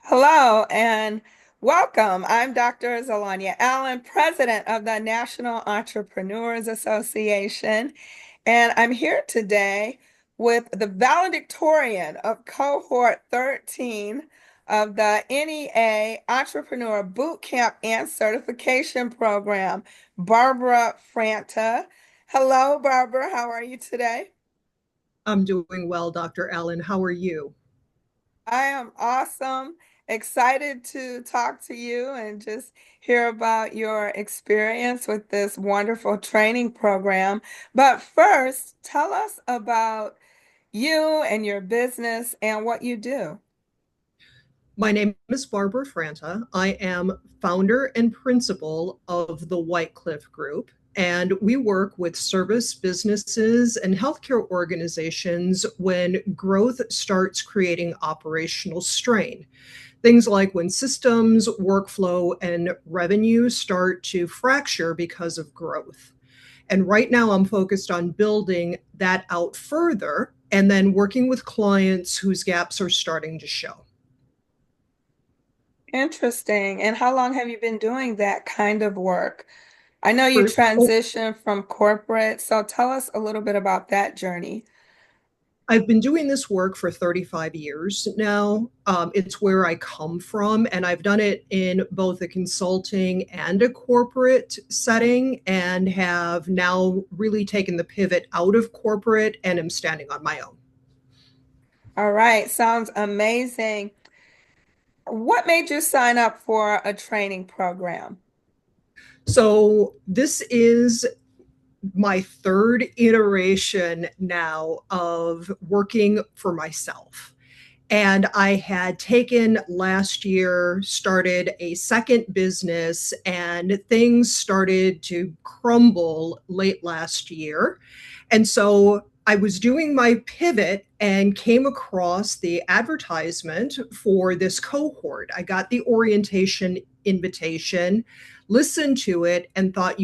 Hello and welcome. I'm Dr. ZaLonya Allen, President of the National Entrepreneurs Association, and I'm here today with the Valedictorian of Cohort 13 of the NEA Entrepreneur Bootcamp and Certification Program, Barbara Franta. Hello, Barbara. How are you today? I'm doing well, Dr. Allen. How are you? I am awesome. Excited to talk to you and just hear about your experience with this wonderful training program. But first, tell us about you and your business and what you do. My name is Barbara Franta. I am founder and principal of the WhiteCliff Group, and we work with service businesses and healthcare organizations when growth starts creating operational strain. Things like when systems, workflow, and revenue start to fracture because of growth. And right now, I'm focused on building that out further and then working with clients whose gaps are starting to show. Interesting. And how long have you been doing that kind of work? I know you For, oh, transitioned from corporate, so tell us a little bit about that journey. I've been doing this work for 35 years now. It's where I come from, and I've done it in both a consulting and a corporate setting, and have now really taken the pivot out of corporate and am standing on my own. All right, sounds amazing. What made you sign up for a training program? So, this is my third iteration now of working for myself. And I had taken last year, started a second business, and things started to crumble late last year. And so I was doing my pivot and came across the advertisement for this cohort. I got the orientation invitation, listened to it, and thought,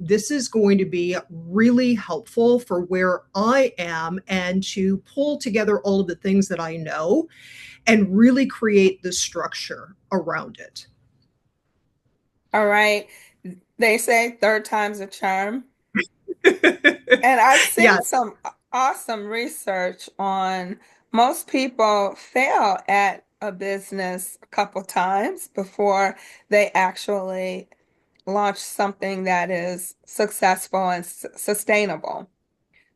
this is going to be really helpful for where I am and to pull together all of the things that I know and really create the structure around it. All right. They say third time's a charm. And I've seen Yes, some awesome research on most people fail at a business a couple times before they actually launch something that is successful and sustainable.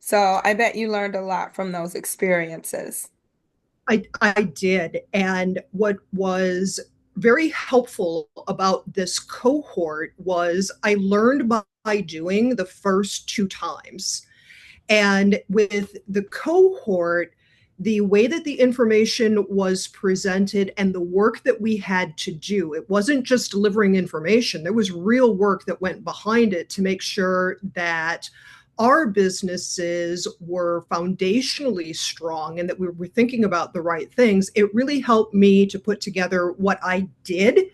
So I bet you learned a lot from those experiences. I did. And what was very helpful about this cohort was I learned by doing the first two times. And with the cohort, the way that the information was presented and the work that we had to do, it wasn't just delivering information. There was real work that went behind it to make sure that our businesses were foundationally strong and that we were thinking about the right things. It really helped me to put together what I did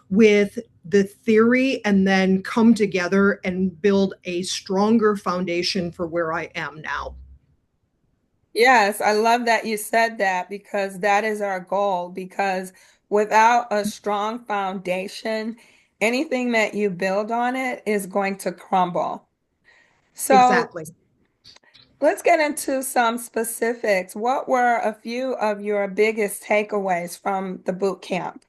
with the theory and then come together and build a stronger foundation for where I am now. Yes, I love that you said that because that is our goal. Because without a strong foundation, anything that you build on it is going to crumble. So Exactly. let's get into some specifics. What were a few of your biggest takeaways from the boot camp?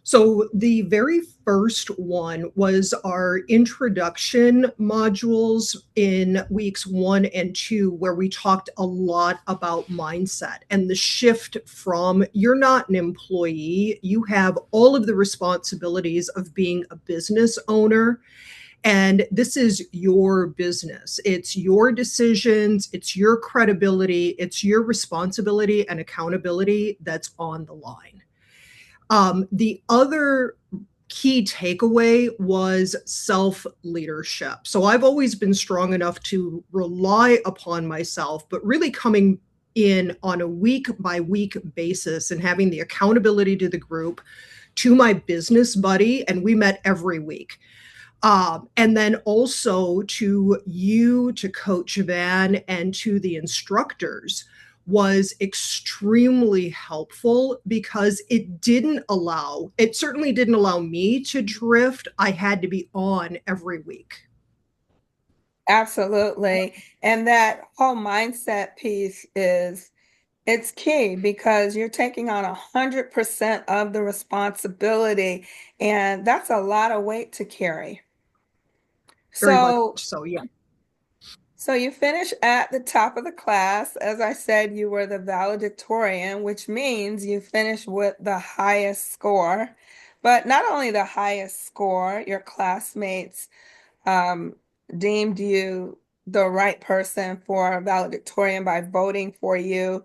So, the very first one was our introduction modules in weeks 1 and 2, where we talked a lot about mindset and the shift from you're not an employee, you have all of the responsibilities of being a business owner. And this is your business. It's your decisions, it's your credibility, it's your responsibility and accountability that's on the line. The other key takeaway was self leadership. So I've always been strong enough to rely upon myself, but really coming in on a week by week basis and having the accountability to the group, to my business buddy, and we met every week. And then also to you, to Coach Van, and to the instructors was extremely helpful because it certainly didn't allow me to drift. I had to be on every week. Absolutely. And that whole mindset piece is it's key because you're taking on 100% of the responsibility, and that's a lot of weight to carry. Very much So, so, yeah. so you finish at the top of the class. As I said, you were the valedictorian, which means you finish with the highest score. But not only the highest score, your classmates um, deemed you the right person for valedictorian by voting for you.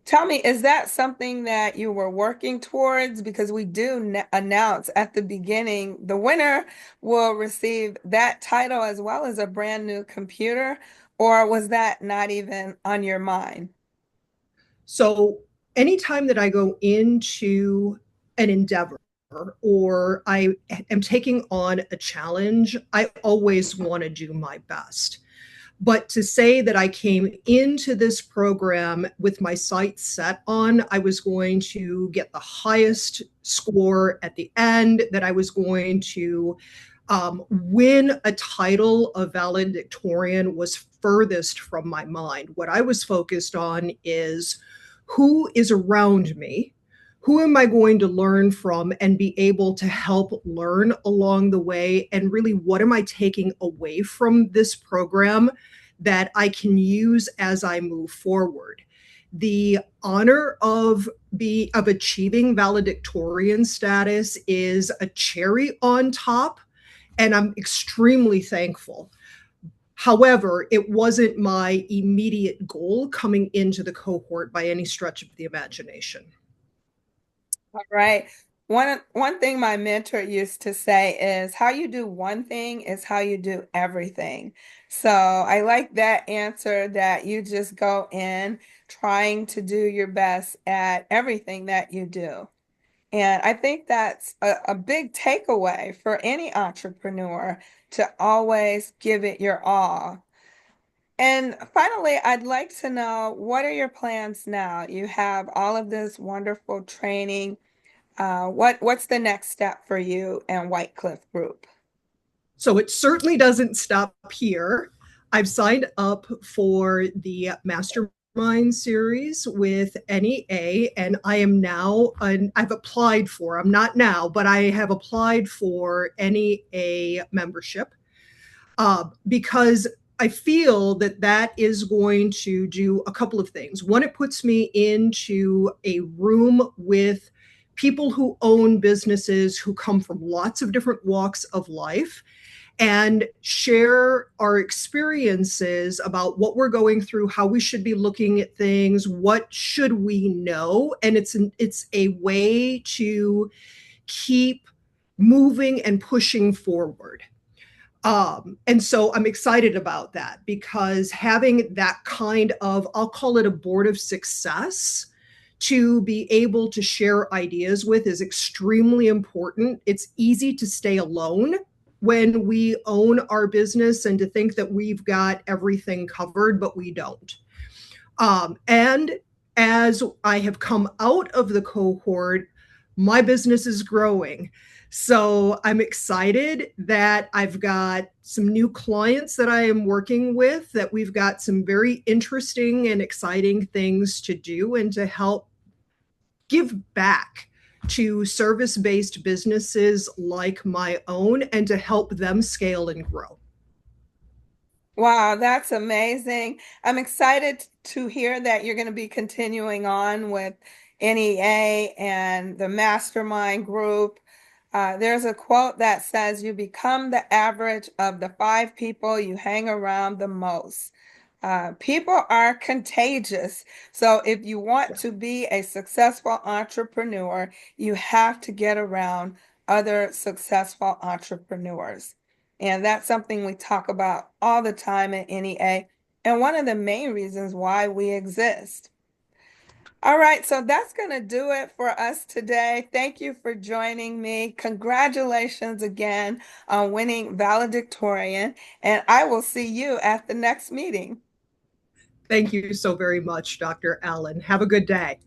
Tell me, is that something that you were working towards? Because we do announce at the beginning the winner will receive that title as well as a brand new computer, or was that not even on your mind? So anytime that I go into an endeavor or I am taking on a challenge, I always want to do my best. But to say that I came into this program with my sights set on, I was going to get the highest score at the end, that I was going to win a title of valedictorian was furthest from my mind. What I was focused on is who is around me, who am I going to learn from and be able to help learn along the way, and really what am I taking away from this program that I can use as I move forward. The honor of achieving valedictorian status is a cherry on top, and I'm extremely thankful. However, it wasn't my immediate goal coming into the cohort by any stretch of the imagination. All right. One thing my mentor used to say is how you do one thing is how you do everything. So I like that answer that you just go in trying to do your best at everything that you do. And I think that's a big takeaway for any entrepreneur to always give it your all. And finally, I'd like to know what are your plans now? You have all of this wonderful training. What's the next step for you and WhiteCliff Group? So it certainly doesn't stop here. I've signed up for the mastermind series with NEA, and I am now, I've applied for, I'm not now, but I have applied for NEA membership because I feel that that is going to do a couple of things. One, it puts me into a room with people who own businesses who come from lots of different walks of life and share our experiences about what we're going through, how we should be looking at things, what should we know, and it's a way to keep moving and pushing forward. And so I'm excited about that because having that kind of, I'll call it a board of success to be able to share ideas with is extremely important. It's easy to stay alone when we own our business and to think that we've got everything covered, but we don't. And as I have come out of the cohort, my business is growing. So I'm excited that I've got some new clients that I am working with, that we've got some very interesting and exciting things to do and to help give back to service-based businesses like my own and to help them scale and grow. Wow, that's amazing. I'm excited to hear that you're going to be continuing on with NEA and the mastermind group. There's a quote that says, "You become the average of the five people you hang around the most." People are contagious. So if you want Yeah. to be a successful entrepreneur, you have to get around other successful entrepreneurs. And that's something we talk about all the time at NEA, and one of the main reasons why we exist. All right, so that's going to do it for us today. Thank you for joining me. Congratulations again on winning valedictorian, and I will see you at the next meeting. Thank you so very much, Dr. Allen. Have a good day.